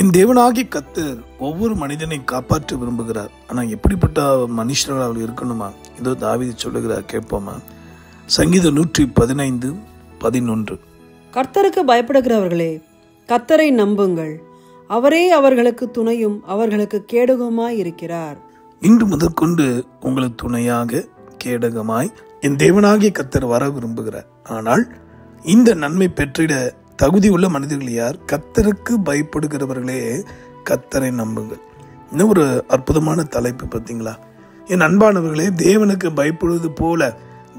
என் தேவனாகி கர்த்தர் ஒவ்வொரு மனிதனை காப்பாற்ற விரும்புகிறார். ஆனால் எப்படிப்பட்ட மனுஷர்கள் அவள் இருக்கணுமா? இதோ தாவீது சொல்லுகிறார், கேட்போமா? சங்கீதம் 115:11. கர்த்தருக்கு பயப்படுகிறவர்களே, கர்த்தரை நம்புங்கள். அவரே அவர்களுக்கு துணையும் அவர்களுக்கு கேடகமாய் இருக்கிறார். இன்று முதற்கொண்டு உங்களுக்கு துணையாக கேடகமாய் என் தேவனாகிய கர்த்தர் வர விரும்புகிறார். ஆனால் இந்த நன்மை பெற்றிட தகுதி உள்ள மனிதர்கள் யார்? கர்த்தருக்கு பயப்படுகிறவர்களே, கர்த்தரை நம்புங்கள். இன்னும் ஒரு அற்புதமான தலைப்பு பார்த்தீங்களா? என் அன்பானவர்களே, தேவனுக்கு பயப்படுவது போல,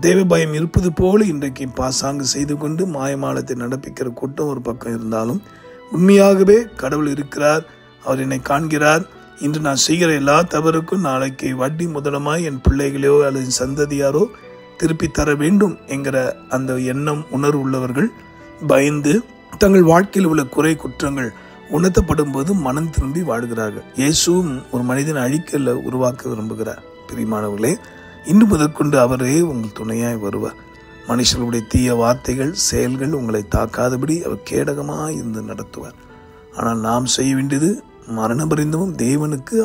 தேவ பயம் இருப்பது போல இன்றைக்கு பாசாங்கு செய்து கொண்டு மாயமாலத்தை நடப்பிக்கிற கூட்டம் ஒரு பக்கம் இருந்தாலும், உண்மையாகவே கடவுள் இருக்கிறார், அவர் என்னை காண்கிறார். இன்று நான் செய்கிற எல்லா தவறுக்கும் நாளைக்கு வட்டி முதலமாய் என் பிள்ளைகளோ அல்லது சந்ததியாரோ திருப்பி தர வேண்டும் என்கிற அந்த எண்ணம் உணர்வு உள்ளவர்கள் பயந்து தங்கள் வாழ்க்கையில் உள்ள குறை குற்றங்கள் உணர்த்தப்படும் போது மனம் திரும்பி வாழ்கிறார்கள். இயேசுவும் ஒரு மனிதன் அழிக்கல உருவாக்க விரும்புகிறார். பிரியமானவர்களே, இன்று முதற்கொண்டு அவரே உங்கள் துணையாய் வருவார். மனுஷர்களுடைய தீய வார்த்தைகள் செயல்கள் உங்களை தாக்காதபடி அவர் கேடகமாக இருந்து நடத்துவார். ஆனால் நாம் செய்ய வேண்டியது மரணபரிந்தமும் தேவனுக்கு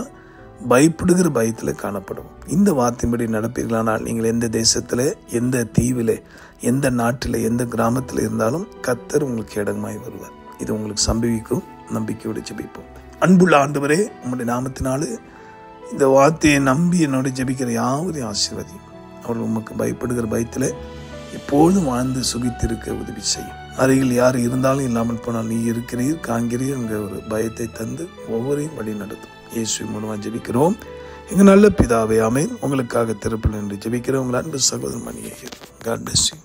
பயப்படுகிற பயத்தில் காணப்படும். இந்த வார்த்தையின்படி நடப்பீர்களானால் நீங்கள் எந்த தேசத்தில், எந்த தீவில், எந்த நாட்டில், எந்த கிராமத்தில் இருந்தாலும் கர்த்தர் உங்களுக்கு கேடகமாய் வருவார். இது உங்களுக்கு சம்பவிக்கும். நம்பிக்கையோடு ஜெபிப்போம். அன்புள்ள ஆண்டவரே, உங்களுடைய நாமத்தினாலே இந்த வார்த்தையை நம்பி என்னோட ஜெபிக்கிற யாவரையும் ஆசீர்வதியும். அவர்கள் உமக்கு பயப்படுகிற பயத்தில் எப்பொழுதும் வாழ்ந்து சுகித்திருக்க உதவி செய்யும். அருகில் யார் இருந்தாலும் இல்லாமல் போனால் நீ இருக்கிறீர், காண்கிறீர் என்ற ஒரு பயத்தை தந்து ஒவ்வொரையும் வழி நடத்தும். இயேசு மூலமாக ஜெபிக்கிறோம். எங்கள் நல்ல பிதாவே, ஆமென். உங்களுக்காக திருப்பல் என்று ஜெபிக்கிறோம். உங்கள் அன்பு சகோதரன் மணியேகர். God bless you.